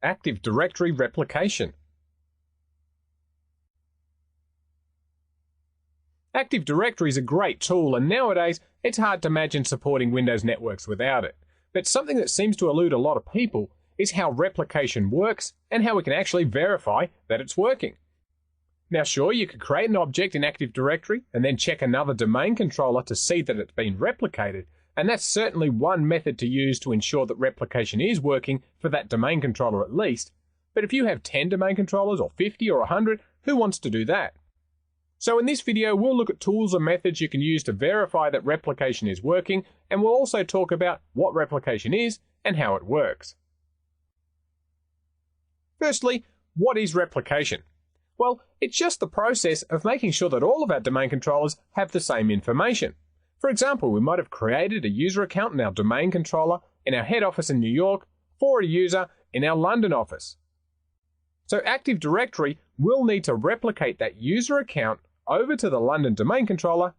Active Directory Replication. Active Directory is a great tool, and nowadays it's hard to imagine supporting Windows networks without it. But something that seems to elude a lot of people is how replication works and how we can actually verify that it's working. Now sure, you could create an object in Active Directory and then check another domain controller to see that it's been replicated, and that's certainly one method to use to ensure that replication is working for that domain controller at least. But if you have 10 domain controllers or 50 or 100, who wants to do that? So in this video, we'll look at tools and methods you can use to verify that replication is working, and we'll also talk about what replication is and how it works. Firstly, what is replication? Well, it's just the process of making sure that all of our domain controllers have the same information. For example, we might have created a user account in our domain controller in our head office in New York for a user in our London office. So Active Directory will need to replicate that user account over to the London domain controller,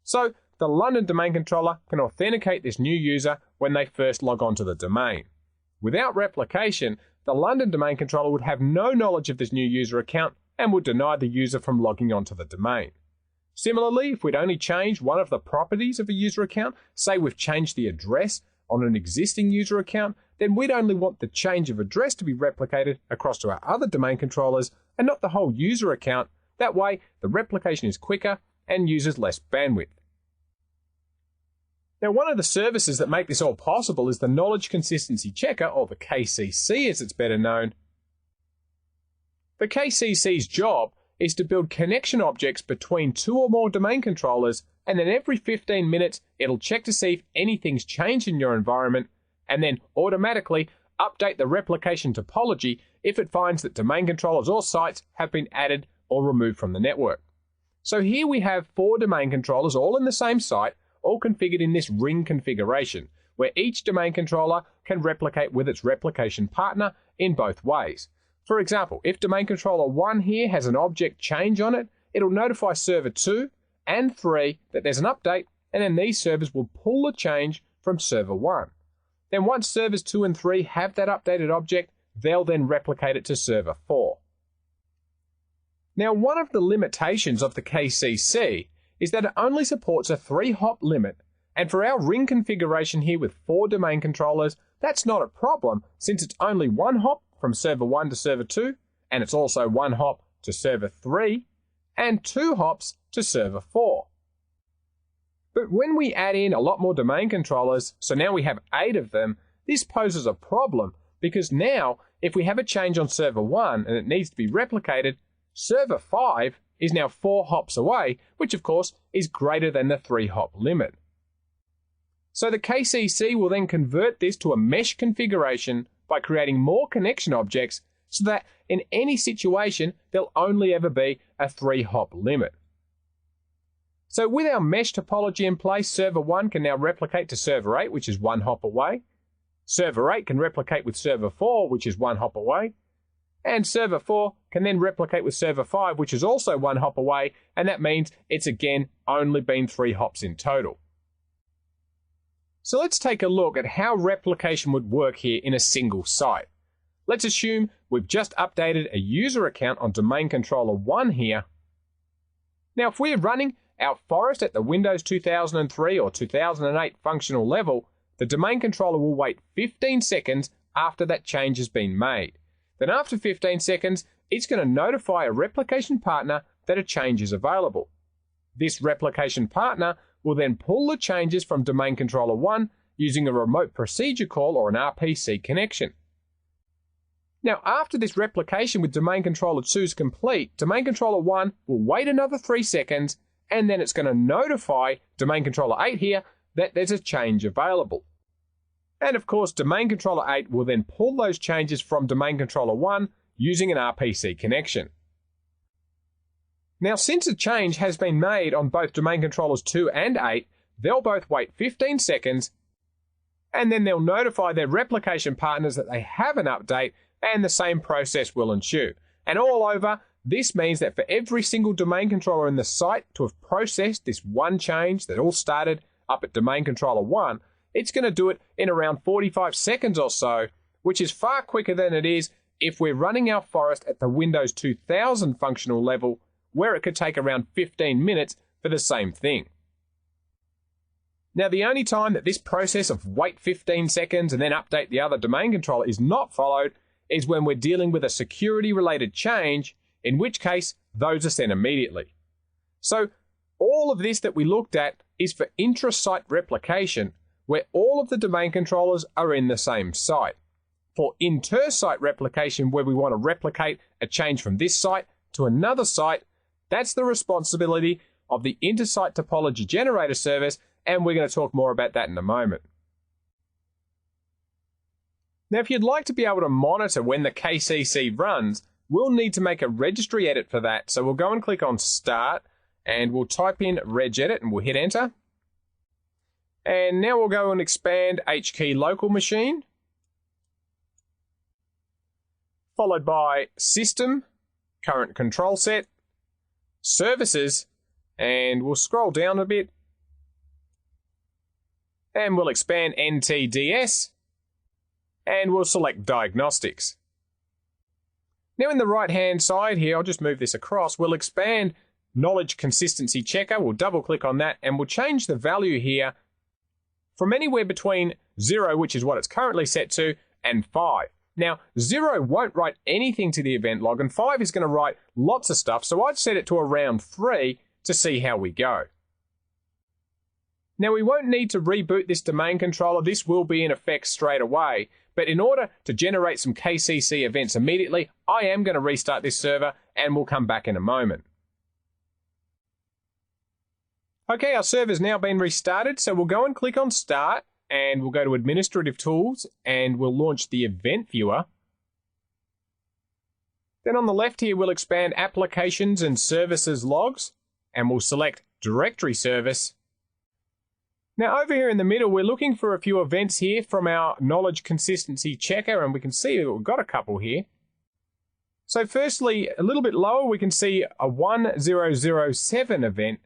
so the London domain controller can authenticate this new user when they first log on to the domain. Without replication, the London domain controller would have no knowledge of this new user account and would deny the user from logging onto the domain. Similarly, if we'd only changed one of the properties of a user account, say we've changed the address on an existing user account, then we'd only want the change of address to be replicated across to our other domain controllers and not the whole user account. That way, the replication is quicker and uses less bandwidth. Now, one of the services that make this all possible is the Knowledge Consistency Checker, or the KCC as it's better known. The KCC's job is to build connection objects between two or more domain controllers, and then every 15 minutes it'll check to see if anything's changed in your environment, and then automatically update the replication topology if it finds that domain controllers or sites have been added or removed from the network. So here we have 4 domain controllers all in the same site, all configured in this ring configuration, where each domain controller can replicate with its replication partner in both ways. For example, if domain controller 1 here has an object change on it, it'll notify server 2 and 3 that there's an update, and then these servers will pull the change from server 1. Then once servers 2 and 3 have that updated object, they'll then replicate it to server 4. Now, one of the limitations of the KCC is that it only supports a 3-hop limit, and for our ring configuration here with 4 domain controllers, that's not a problem since it's only 1 hop from server 1 to server 2, and it's also 1 hop to server 3, and 2 hops to server 4. But when we add in a lot more domain controllers, so now we have 8 of them, this poses a problem because now if we have a change on server 1 and it needs to be replicated, server 5 is now 4 hops away, which of course is greater than the 3-hop limit. So the KCC will then convert this to a mesh configuration by creating more connection objects so that in any situation there'll only ever be a 3-hop limit. So with our mesh topology in place, server 1 can now replicate to server 8, which is 1 hop away. Server 8 can replicate with server 4, which is 1 hop away. And server 4 can then replicate with server 5, which is also 1 hop away, and that means it's again only been 3 hops in total. So let's take a look at how replication would work here in a single site. Let's assume we've just updated a user account on domain controller 1 here. Now if we're running our forest at the Windows 2003 or 2008 functional level, the domain controller will wait 15 seconds after that change has been made. Then after 15 seconds, it's going to notify a replication partner that a change is available. This replication partner will then pull the changes from domain controller 1 using a remote procedure call or an RPC connection. Now after this replication with domain controller 2 is complete, domain controller 1 will wait another 3 seconds, and then it's going to notify domain controller 8 here that there's a change available. And of course, domain controller 8 will then pull those changes from domain controller 1 using an RPC connection. Now, since a change has been made on both domain controllers 2 and 8, they'll both wait 15 seconds, and then they'll notify their replication partners that they have an update, and the same process will ensue. And all over, this means that for every single domain controller in the site to have processed this one change that all started up at domain controller 1, it's going to do it in around 45 seconds or so, which is far quicker than it is if we're running our forest at the Windows 2000 functional level, where it could take around 15 minutes for the same thing. Now, the only time that this process of wait 15 seconds and then update the other domain controller is not followed is when we're dealing with a security-related change, in which case those are sent immediately. So all of this that we looked at is for intra-site replication, where all of the domain controllers are in the same site. For inter-site replication, where we want to replicate a change from this site to another site, that's the responsibility of the Intersite Topology Generator service, and we're going to talk more about that in a moment. Now, if you'd like to be able to monitor when the KCC runs, we'll need to make a registry edit for that. So we'll go and click on Start, and we'll type in regedit, and we'll hit Enter. And now we'll go and expand HKey local machine, followed by System, Current Control Set, Services, and we'll scroll down a bit, and we'll expand NTDS, and we'll select Diagnostics. Now in the right-hand side here, I'll just move this across, we'll expand Knowledge Consistency Checker, we'll double-click on that, and we'll change the value here from anywhere between 0, which is what it's currently set to, and 5. Now, 0 won't write anything to the event log, and 5 is going to write lots of stuff, so I'd set it to around 3 to see how we go. Now, we won't need to reboot this domain controller. This will be in effect straight away, but in order to generate some KCC events immediately, I am going to restart this server, and we'll come back in a moment. Okay, our server's now been restarted, so we'll go and click on Start, and we'll go to Administrative Tools, and we'll launch the Event Viewer. Then on the left here, we'll expand Applications and Services Logs, and we'll select Directory Service. Now over here in the middle, we're looking for a few events here from our Knowledge Consistency Checker, and we can see that we've got a couple here. So firstly, a little bit lower, we can see a 1007 event,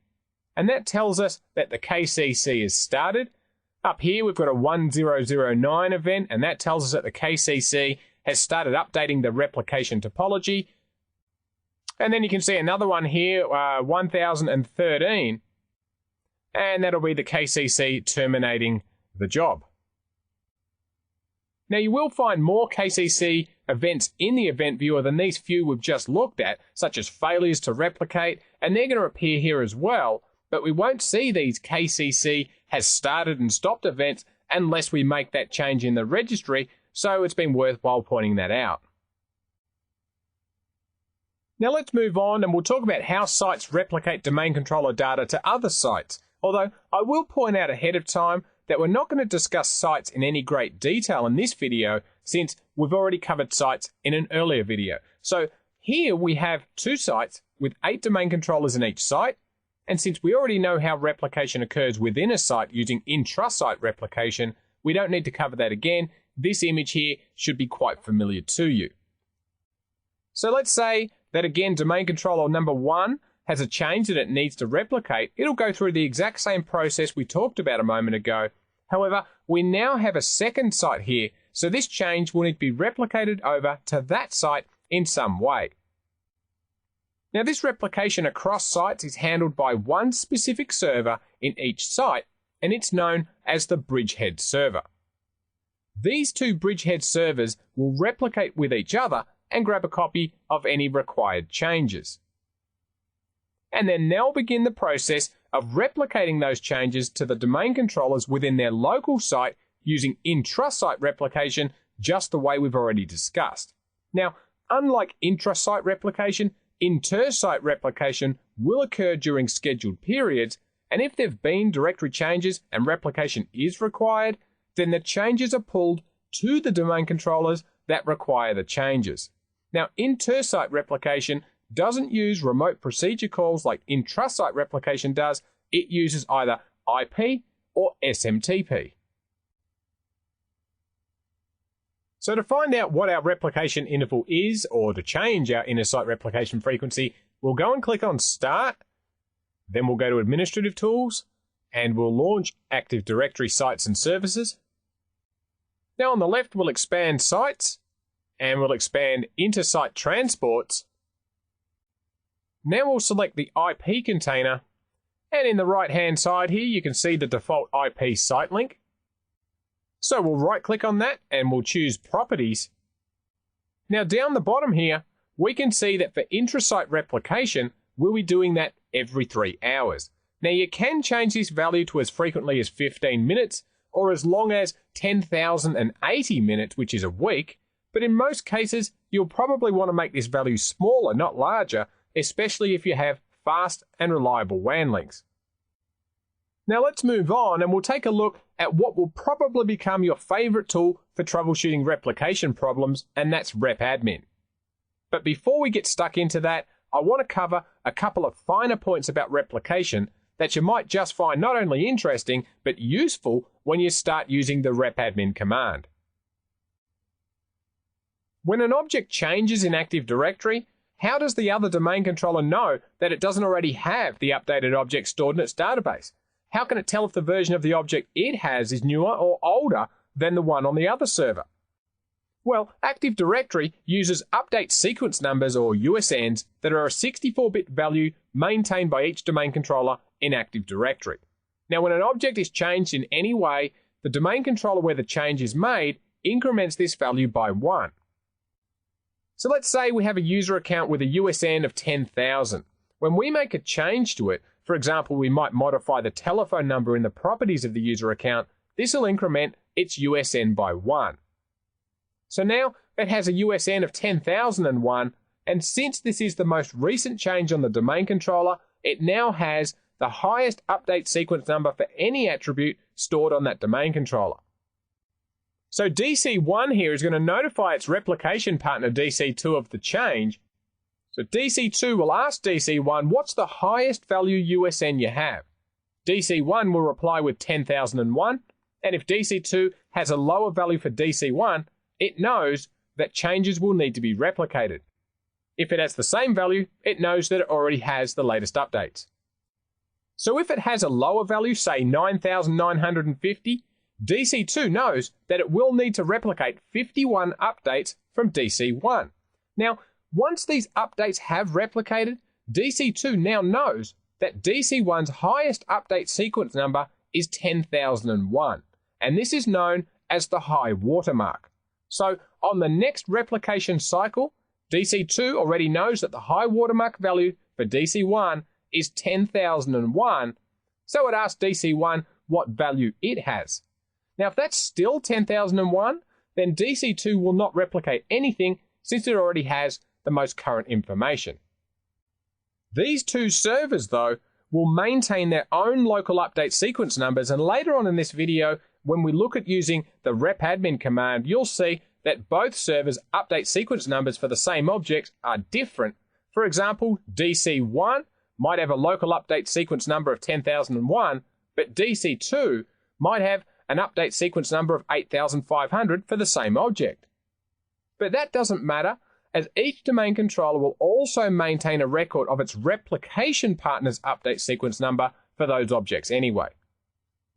and that tells us that the KCC is started. Up here, we've got a 1009 event, and that tells us that the KCC has started updating the replication topology. And then you can see another one here, 1013, and that'll be the KCC terminating the job. Now, you will find more KCC events in the event viewer than these few we've just looked at, such as failures to replicate, and they're going to appear here as well. But we won't see these KCC has started and stopped events unless we make that change in the registry, so it's been worthwhile pointing that out. Now let's move on, and we'll talk about how sites replicate domain controller data to other sites. Although I will point out ahead of time that we're not going to discuss sites in any great detail in this video, since we've already covered sites in an earlier video. So here we have 2 sites with 8 domain controllers in each site. And since we already know how replication occurs within a site using intra-site replication, we don't need to cover that again. This image here should be quite familiar to you. So let's say that again, domain controller number 1 has a change that it needs to replicate. It'll go through the exact same process we talked about a moment ago. However, we now have a second site here, so this change will need to be replicated over to that site in some way. Now, this replication across sites is handled by one specific server in each site, and it's known as the bridgehead server. These 2 bridgehead servers will replicate with each other and grab a copy of any required changes. And then they'll begin the process of replicating those changes to the domain controllers within their local site using intra-site replication, just the way we've already discussed. Now, unlike intra-site replication, inter-site replication will occur during scheduled periods, and if there have been directory changes and replication is required, then the changes are pulled to the domain controllers that require the changes. Now, inter-site replication doesn't use remote procedure calls like intra-site replication does. It uses either IP or SMTP. So to find out what our replication interval is, or to change our inter-site replication frequency, we'll go and click on Start, then we'll go to Administrative Tools, and we'll launch Active Directory Sites and Services. Now on the left, we'll expand Sites, and we'll expand Intersite Transports. Now we'll select the IP container, and in the right-hand side here, you can see the default IP site link. So we'll right-click on that, and we'll choose Properties. Now down the bottom here, we can see that for intrasite replication, we'll be doing that every 3 hours. Now you can change this value to as frequently as 15 minutes, or as long as 10,080 minutes, which is a week, but in most cases, you'll probably want to make this value smaller, not larger, especially if you have fast and reliable WAN links. Now let's move on and we'll take a look at what will probably become your favorite tool for troubleshooting replication problems, and that's RepAdmin. But before we get stuck into that, I want to cover a couple of finer points about replication that you might just find not only interesting, but useful when you start using the RepAdmin command. When an object changes in Active Directory, how does the other domain controller know that it doesn't already have the updated object stored in its database? How can it tell if the version of the object it has is newer or older than the one on the other server? Well, Active Directory uses update sequence numbers, or USNs, that are a 64-bit value maintained by each domain controller in Active Directory. Now, when an object is changed in any way, the domain controller where the change is made increments this value by 1. So let's say we have a user account with a USN of 10,000. When we make a change to it, for example, we might modify the telephone number in the properties of the user account, this will increment its USN by 1. So now it has a USN of 10,001, and since this is the most recent change on the domain controller, it now has the highest update sequence number for any attribute stored on that domain controller. So DC1 here is going to notify its replication partner DC2 of the change. So DC2 will ask DC1, what's the highest value USN you have? DC1 will reply with 10,001, and if DC2 has a lower value for DC1, it knows that changes will need to be replicated. If it has the same value, it knows that it already has the latest updates. So if it has a lower value, say 9,950, DC2 knows that it will need to replicate 51 updates from DC1. Now, once these updates have replicated, DC2 now knows that DC1's highest update sequence number is 10,001, and this is known as the high watermark. So on the next replication cycle, DC2 already knows that the high watermark value for DC1 is 10,001, so it asks DC1 what value it has. Now, if that's still 10,001, then DC2 will not replicate anything since it already has the most current information. These two servers, though, will maintain their own local update sequence numbers, and later on in this video, when we look at using the RepAdmin command, you'll see that both servers' update sequence numbers for the same objects are different. For example, DC1 might have a local update sequence number of 10,001, but DC2 might have an update sequence number of 8,500 for the same object. But that doesn't matter, as each domain controller will also maintain a record of its replication partner's update sequence number for those objects anyway.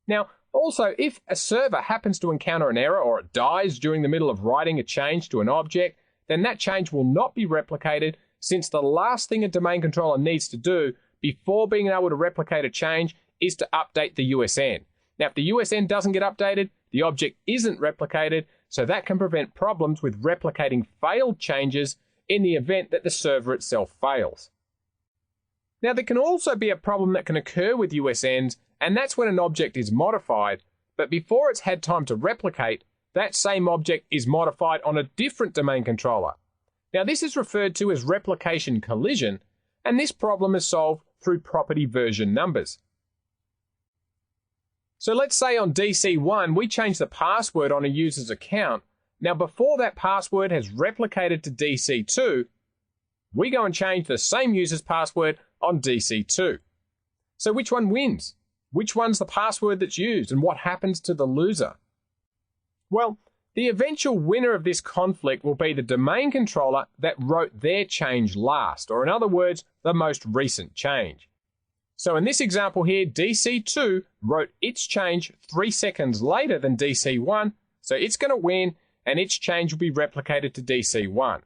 Now, also, if a server happens to encounter an error or it dies during the middle of writing a change to an object, then that change will not be replicated, since the last thing a domain controller needs to do before being able to replicate a change is to update the USN. Now, if the USN doesn't get updated, the object isn't replicated, so that can prevent problems with replicating failed changes in the event that the server itself fails. Now, there can also be a problem that can occur with USNs, and that's when an object is modified, but before it's had time to replicate, that same object is modified on a different domain controller. Now, this is referred to as replication collision, and this problem is solved through property version numbers. So let's say on DC1, we change the password on a user's account. Now, before that password has replicated to DC2, we go and change the same user's password on DC2. So which one wins? Which one's the password that's used, and what happens to the loser? Well, the eventual winner of this conflict will be the domain controller that wrote their change last, or in other words, the most recent change. So in this example here, DC2 wrote its change 3 seconds later than DC1, so it's going to win, and its change will be replicated to DC1.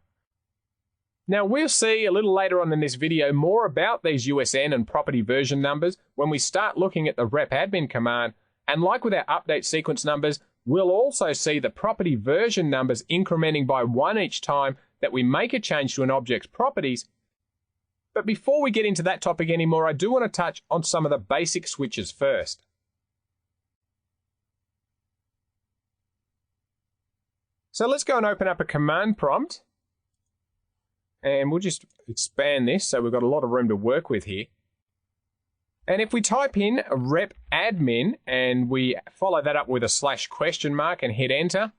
Now we'll see a little later on in this video more about these USN and property version numbers when we start looking at the repadmin command, and like with our update sequence numbers, we'll also see the property version numbers incrementing by 1 each time that we make a change to an object's properties. But before we get into that topic anymore, I do want to touch on some of the basic switches first. So let's go and open up a command prompt, and we'll just expand this so we've got a lot of room to work with here. And if we type in repadmin and we follow that up with a /? and hit enter.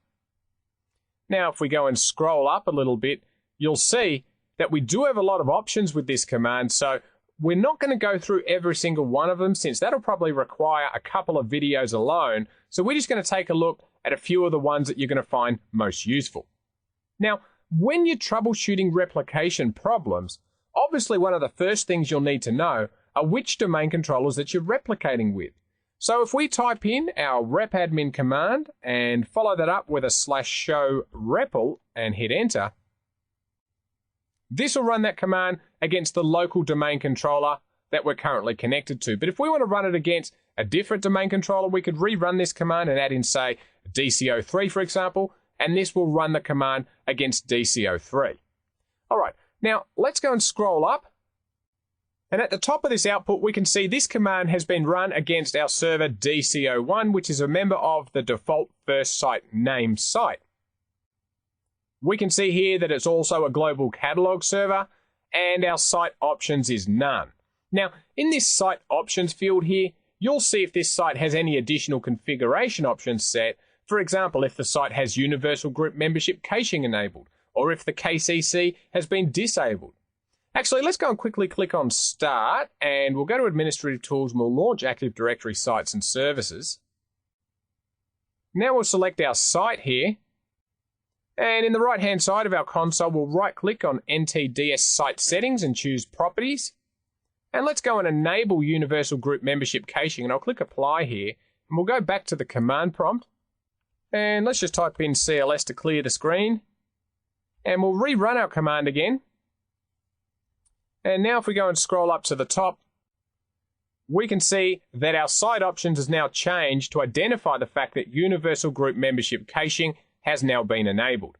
Now if we go and scroll up a little bit, you'll see that we do have a lot of options with this command, so we're not going to go through every single one of them since that'll probably require a couple of videos alone. So we're just going to take a look at a few of the ones that you're going to find most useful. Now, when you're troubleshooting replication problems, obviously one of the first things you'll need to know are which domain controllers that you're replicating with. So if we type in our repadmin command and follow that up with a /show repl and hit enter, this will run that command against the local domain controller that we're currently connected to. But if we want to run it against a different domain controller, we could rerun this command and add in, say, DC03, for example, and this will run the command against DC03. All right, now let's go and scroll up. And at the top of this output, we can see this command has been run against our server DC01, which is a member of the default first site name site. We can see here that it's also a global catalog server, and our site options is none. Now, in this site options field here, you'll see if this site has any additional configuration options set. For example, if the site has universal group membership caching enabled, or if the KCC has been disabled. Actually, let's go and quickly click on Start, and we'll go to Administrative Tools and we'll launch Active Directory Sites and Services. Now we'll select our site here, and in the right-hand side of our console, we'll right-click on NTDS Site Settings and choose Properties. And let's go and enable Universal Group Membership Caching, and I'll click Apply here, and we'll go back to the command prompt, and let's just type in CLS to clear the screen, and we'll rerun our command again. And now if we go and scroll up to the top, we can see that our site options has now changed to identify the fact that Universal Group Membership Caching has now been enabled.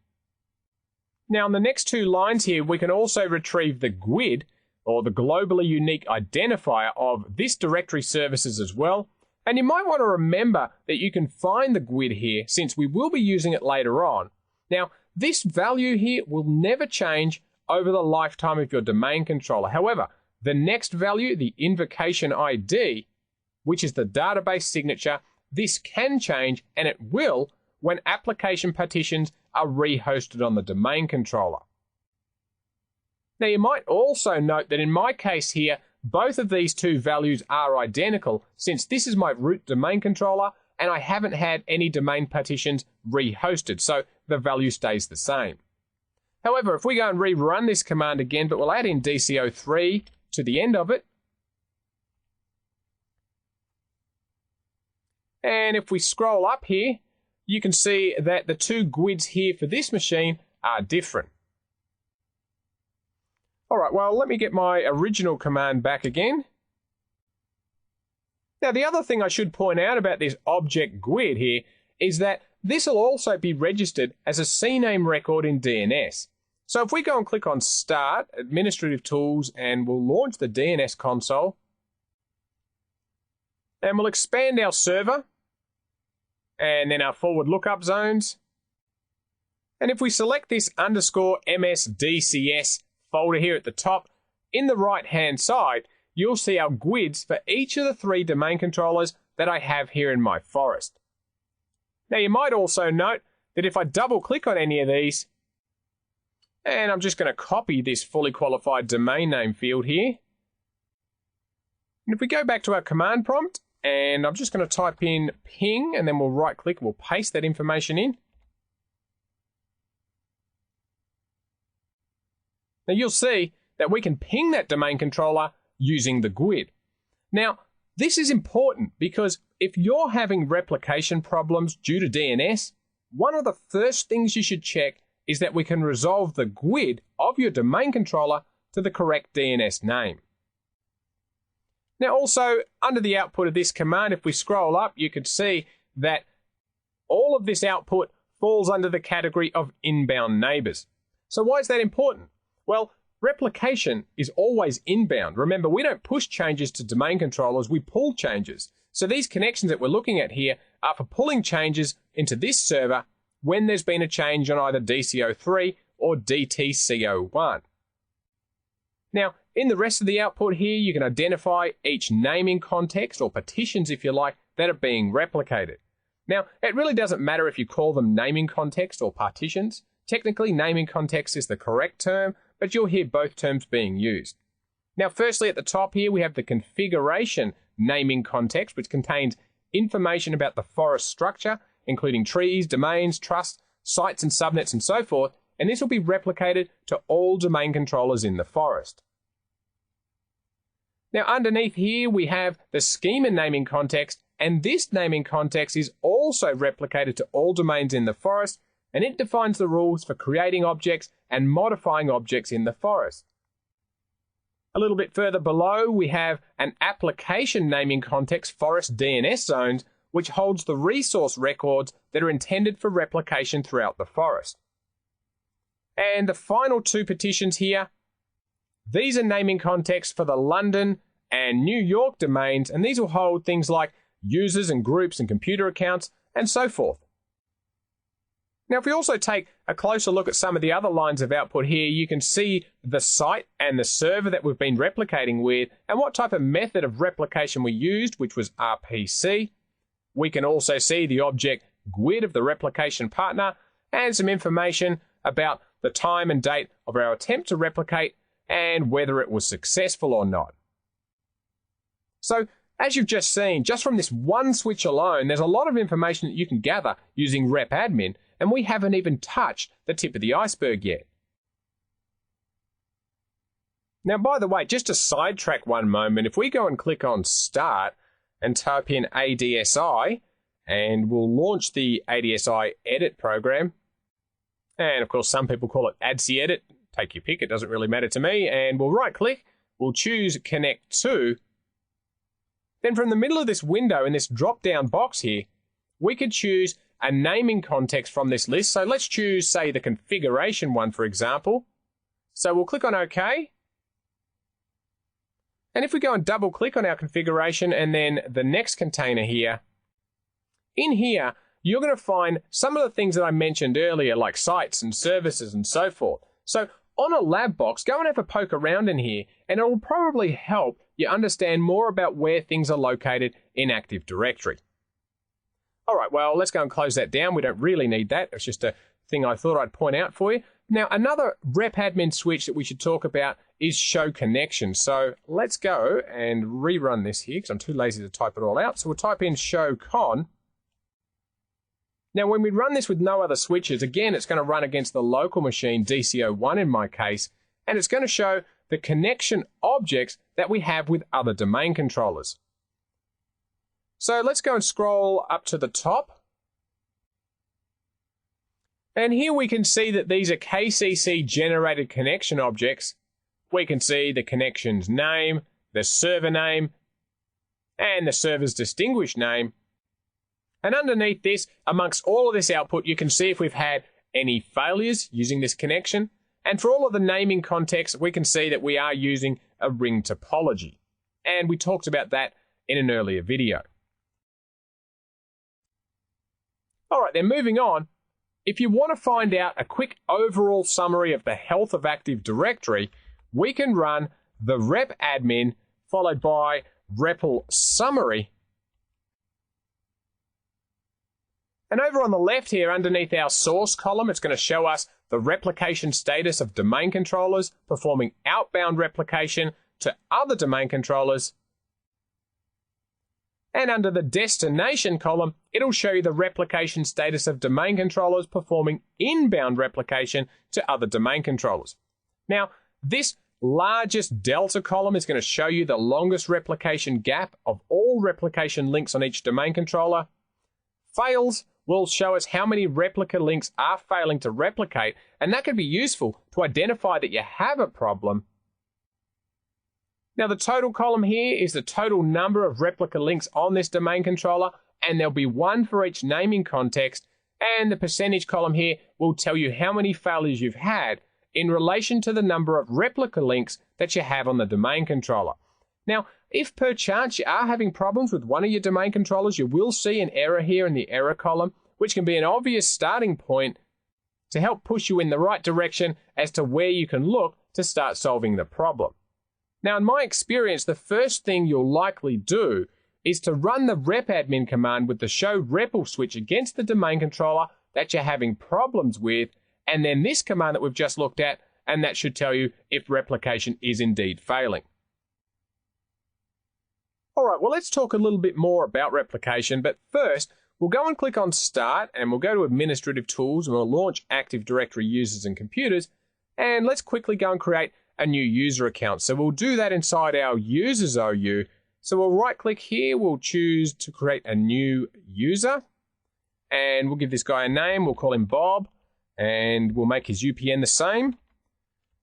Now in the next two lines here, we can also retrieve the GUID, or the globally unique identifier of this directory services as well. And you might want to remember that you can find the GUID here since we will be using it later on. Now, this value here will never change over the lifetime of your domain controller. However, the next value, the invocation ID, which is the database signature, this can change, and it will when application partitions are rehosted on the domain controller. Now you might also note that in my case here, both of these two values are identical since this is my root domain controller and I haven't had any domain partitions rehosted, so the value stays the same. However, if we go and rerun this command again, but we'll add in DC03 to the end of it, and if we scroll up here, you can see that the two GUIDs here for this machine are different. All right, well, let me get my original command back again. Now, the other thing I should point out about this object GUID here is that this will also be registered as a CNAME record in DNS. So if we go and click on Start, Administrative Tools, and we'll launch the DNS console, and we'll expand our server, and then our forward lookup zones. And if we select this _MSDCS folder here at the top, in the right-hand side, you'll see our GUIDs for each of the 3 domain controllers that I have here in my forest. Now you might also note that if I double-click on any of these, and I'm just going to copy this fully qualified domain name field here, and if we go back to our command prompt, and I'm just going to type in ping, and then we'll right-click and we'll paste that information in. Now you'll see that we can ping that domain controller using the GUID. Now, this is important because if you're having replication problems due to DNS, one of the first things you should check is that we can resolve the GUID of your domain controller to the correct DNS name. Now also, under the output of this command, if we scroll up, you can see that all of this output falls under the category of inbound neighbors. So why is that important? Well, replication is always inbound. Remember, we don't push changes to domain controllers, we pull changes. So these connections that we're looking at here are for pulling changes into this server when there's been a change on either DCO3 or DTCO1. Now, in the rest of the output here, you can identify each naming context, or partitions if you like, that are being replicated. Now, it really doesn't matter if you call them naming context or partitions. Technically, naming context is the correct term, but you'll hear both terms being used. Now, firstly, at the top here, we have the configuration naming context, which contains information about the forest structure, including trees, domains, trusts, sites and subnets and so forth, and this will be replicated to all domain controllers in the forest. Now, underneath here, we have the schema naming context, and this naming context is also replicated to all domains in the forest, and it defines the rules for creating objects and modifying objects in the forest. A little bit further below, we have an application naming context, forest DNS zones, which holds the resource records that are intended for replication throughout the forest. And the final two petitions here, these are naming contexts for the London and New York domains, and these will hold things like users and groups and computer accounts and so forth. Now, if we also take a closer look at some of the other lines of output here, you can see the site and the server that we've been replicating with and what type of method of replication we used, which was RPC. We can also see the object GUID of the replication partner and some information about the time and date of our attempt to replicate and whether it was successful or not. So, as you've just seen, just from this one switch alone, there's a lot of information that you can gather using RepAdmin, and we haven't even touched the tip of the iceberg yet. Now, by the way, just to sidetrack one moment, if we go and click on Start and type in ADSI, and we'll launch the ADSI Edit program, and of course some people call it ADSI Edit, take your pick, it doesn't really matter to me, and we'll right-click, we'll choose Connect To. Then from the middle of this window in this drop-down box here, we could choose a naming context from this list. So let's choose, say, the configuration one, for example. So we'll click on OK. And if we go and double-click on our configuration and then the next container here, in here, you're going to find some of the things that I mentioned earlier, like sites and services and so forth. So on a lab box, go and have a poke around in here, and it will probably help you understand more about where things are located in Active Directory. All right, well, let's go and close that down. We don't really need that. It's just a thing I thought I'd point out for you. Now, another RepAdmin switch that we should talk about is Show Connection. So let's go and rerun this here because I'm too lazy to type it all out. So we'll type in Show Con. Now, when we run this with no other switches, again, it's going to run against the local machine, DCO1 in my case, and it's going to show the connection objects that we have with other domain controllers. So let's go and scroll up to the top. And here we can see that these are KCC generated connection objects. We can see the connection's name, the server name, and the server's distinguished name. And underneath this, amongst all of this output, you can see if we've had any failures using this connection. And for all of the naming context, we can see that we are using a ring topology. And we talked about that in an earlier video. All right, then moving on. If you want to find out a quick overall summary of the health of Active Directory, we can run the RepAdmin followed by REPL summary. And over on the left here, underneath our source column, it's going to show us the replication status of domain controllers performing outbound replication to other domain controllers. And under the destination column, it'll show you the replication status of domain controllers performing inbound replication to other domain controllers. Now, this largest delta column is going to show you the longest replication gap of all replication links on each domain controller. Fails will show us how many replica links are failing to replicate, and that can be useful to identify that you have a problem. Now the total column here is the total number of replica links on this domain controller, and there'll be one for each naming context, and the percentage column here will tell you how many failures you've had in relation to the number of replica links that you have on the domain controller. Now, if per chance you are having problems with one of your domain controllers, you will see an error here in the error column, which can be an obvious starting point to help push you in the right direction as to where you can look to start solving the problem. Now, in my experience, the first thing you'll likely do is to run the repadmin command with the show REPL switch against the domain controller that you're having problems with, and then this command that we've just looked at, and that should tell you if replication is indeed failing. All right, well, let's talk a little bit more about replication, but first, we'll go and click on Start, and we'll go to Administrative Tools, and we'll launch Active Directory Users and Computers, and let's quickly go and create a new user account. So we'll do that inside our Users OU. So we'll right-click here, we'll choose to create a new user, and we'll give this guy a name, we'll call him Bob, and we'll make his UPN the same.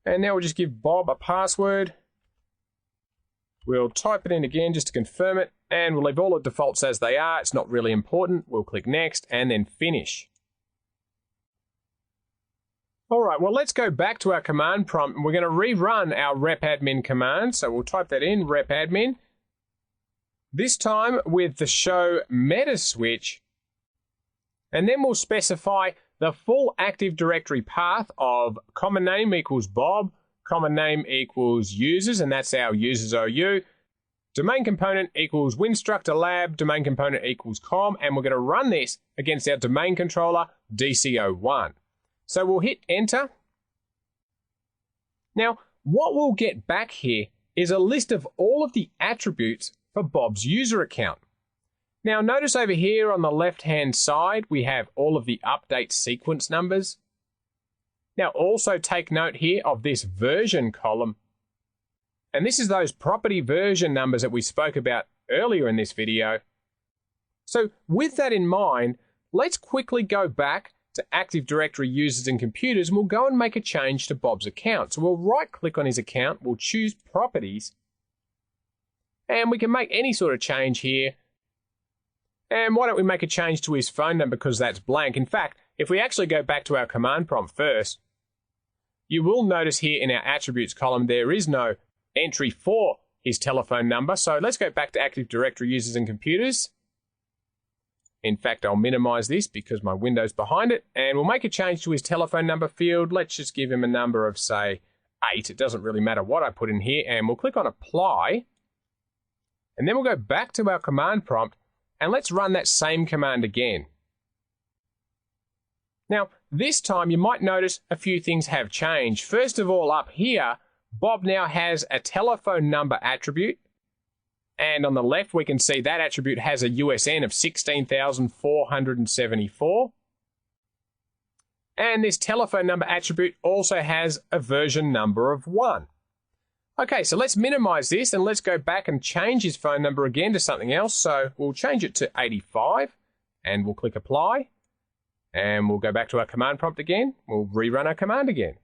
And now we'll just give Bob a password. We'll type it in again just to confirm it, and we'll leave all the defaults as they are. It's not really important. We'll click Next and then Finish. All right, well, let's go back to our command prompt, and we're going to rerun our repadmin command. So we'll type that in, repadmin. This time with the show meta switch, and then we'll specify the full Active Directory path of common name equals Bob, common name equals users, and that's our users OU. Domain component equals Winstructor Lab, domain component equals com, and we're going to run this against our domain controller DC01. So we'll hit enter. Now, what we'll get back here is a list of all of the attributes for Bob's user account. Now, notice over here on the left-hand side, we have all of the update sequence numbers. Now, also take note here of this version column. And this is those property version numbers that we spoke about earlier in this video. So with that in mind, let's quickly go back to Active Directory Users and Computers, and we'll go and make a change to Bob's account. So we'll right-click on his account, we'll choose Properties, and we can make any sort of change here. And why don't we make a change to his phone number because that's blank. In fact, if we actually go back to our command prompt first, you will notice here in our attributes column there is no entry for his telephone number. So let's go back to Active Directory Users and Computers. In fact, I'll minimize this because my window's behind it, and we'll make a change to his telephone number field. Let's just give him a number of, say, 8. It doesn't really matter what I put in here, and we'll click on Apply. And then we'll go back to our command prompt, and let's run that same command again. Now, this time you might notice a few things have changed. First of all, up here, Bob now has a telephone number attribute. And on the left, we can see that attribute has a USN of 16,474. And this telephone number attribute also has a version number of 1. Okay, so let's minimize this and let's go back and change his phone number again to something else. So we'll change it to 85 and we'll click Apply. And we'll go back to our command prompt again. We'll rerun our command again.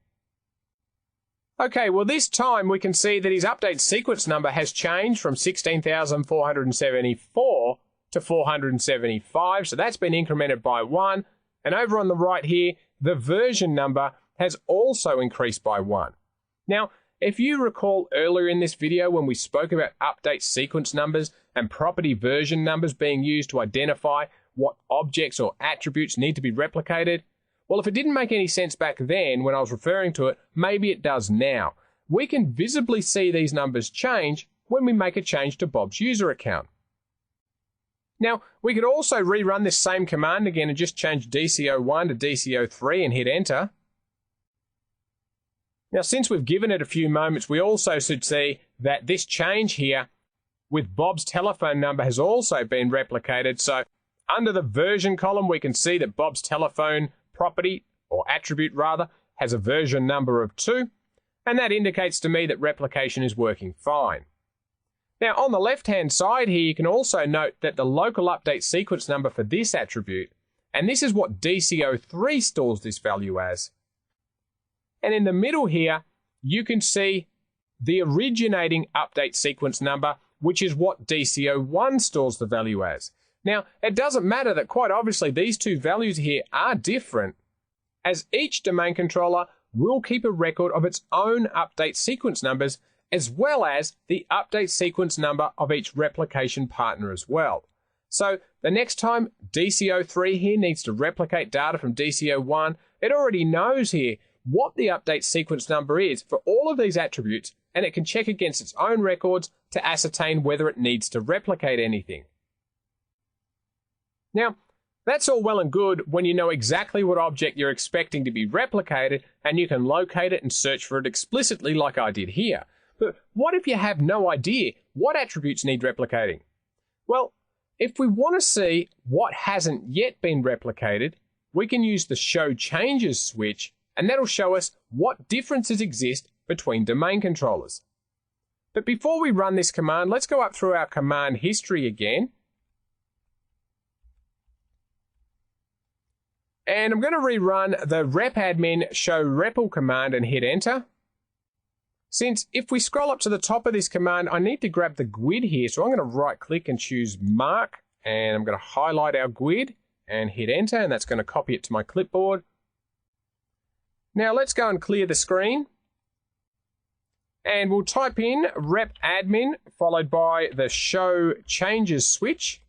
Okay, well this time we can see that his update sequence number has changed from 16,474 to 475. So that's been incremented by 1. And over on the right here, the version number has also increased by 1. Now, if you recall earlier in this video when we spoke about update sequence numbers and property version numbers being used to identify what objects or attributes need to be replicated, well, if it didn't make any sense back then when I was referring to it, maybe it does now. We can visibly see these numbers change when we make a change to Bob's user account. Now, we could also rerun this same command again and just change DC01 to DC03 and hit enter. Now, since we've given it a few moments, we also should see that this change here with Bob's telephone number has also been replicated. So under the version column, we can see that Bob's telephone property, or attribute rather, has a version number of 2, and that indicates to me that replication is working fine. Now, on the left-hand side here, you can also note that the local update sequence number for this attribute and this is what DCO3 stores this value as. And in the middle here, you can see the originating update sequence number, which is what DCO1 stores the value as. Now, it doesn't matter that quite obviously these two values here are different, as each domain controller will keep a record of its own update sequence numbers, as well as the update sequence number of each replication partner as well. So the next time DCO3 here needs to replicate data from DCO1, it already knows here what the update sequence number is for all of these attributes, and it can check against its own records to ascertain whether it needs to replicate anything. Now, that's all well and good when you know exactly what object you're expecting to be replicated and you can locate it and search for it explicitly like I did here. But what if you have no idea what attributes need replicating? Well, if we want to see what hasn't yet been replicated, we can use the Show Changes switch, and that'll show us what differences exist between domain controllers. But before we run this command, let's go up through our command history again. And I'm going to rerun the repadmin show repl command and hit enter. Since if we scroll up to the top of this command, I need to grab the GUID here. So I'm going to right click and choose mark, and I'm going to highlight our GUID and hit enter, and that's going to copy it to my clipboard. Now let's go and clear the screen. And we'll type in repadmin followed by the show changes switch.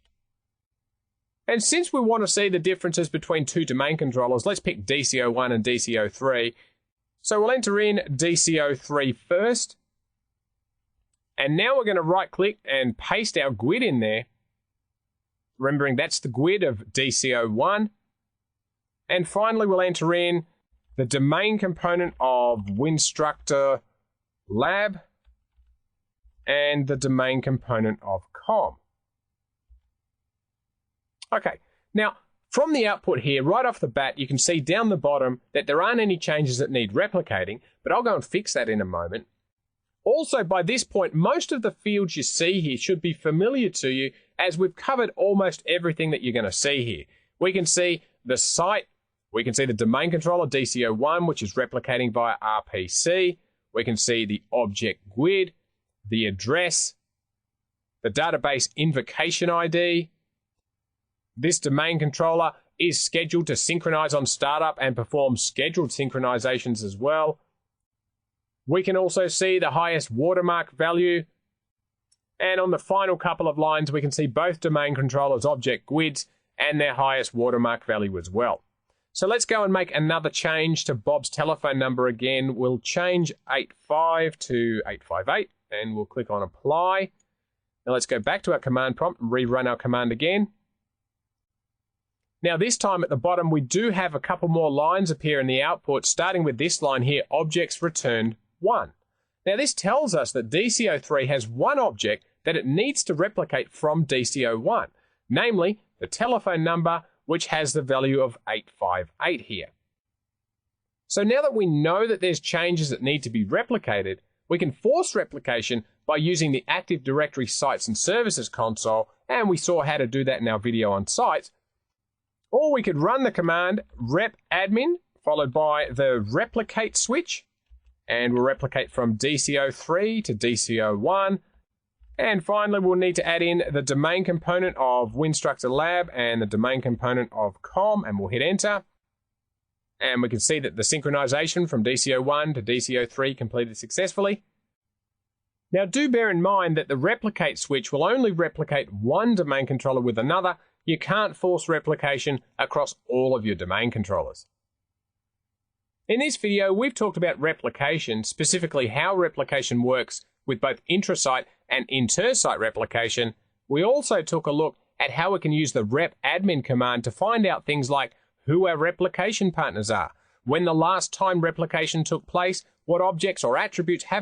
And since we want to see the differences between two domain controllers, let's pick DCO1 and DCO3. So we'll enter in DCO3 first. And now we're going to right click and paste our GUID in there. Remembering that's the GUID of DCO1. And finally we'll enter in the domain component of Winstructor Lab and the domain component of com. Okay, now from the output here, right off the bat, you can see down the bottom that there aren't any changes that need replicating, but I'll go and fix that in a moment. Also, by this point, most of the fields you see here should be familiar to you, as we've covered almost everything that you're going to see here. We can see the site, we can see the domain controller DCO1, which is replicating via RPC. We can see the object GUID, the address, the database invocation ID. This domain controller is scheduled to synchronize on startup and perform scheduled synchronizations as well. We can also see the highest watermark value. And on the final couple of lines, we can see both domain controllers' object GUIDs and their highest watermark value as well. So let's go and make another change to Bob's telephone number again. We'll change 85 to 858 and we'll click on apply. Now let's go back to our command prompt and rerun our command again. Now this time at the bottom, we do have a couple more lines appear in the output, starting with this line here, objects returned 1. Now this tells us that DCO3 has one object that it needs to replicate from DCO1, namely the telephone number, which has the value of 858 here. So now that we know that there's changes that need to be replicated, we can force replication by using the Active Directory Sites and Services console, and we saw how to do that in our video on sites. Or we could run the command repadmin followed by the replicate switch, and we'll replicate from DCO3 to DCO1. And finally, we'll need to add in the domain component of Winstructor Lab and the domain component of com, and we'll hit enter. And we can see that the synchronization from DCO1 to DCO3 completed successfully. Now do bear in mind that the replicate switch will only replicate one domain controller with another. You can't force replication across all of your domain controllers. In this video, we've talked about replication, specifically how replication works with both intrasite and inter-site replication. We also took a look at how we can use the repadmin command to find out things like who our replication partners are, when the last time replication took place, what objects or attributes have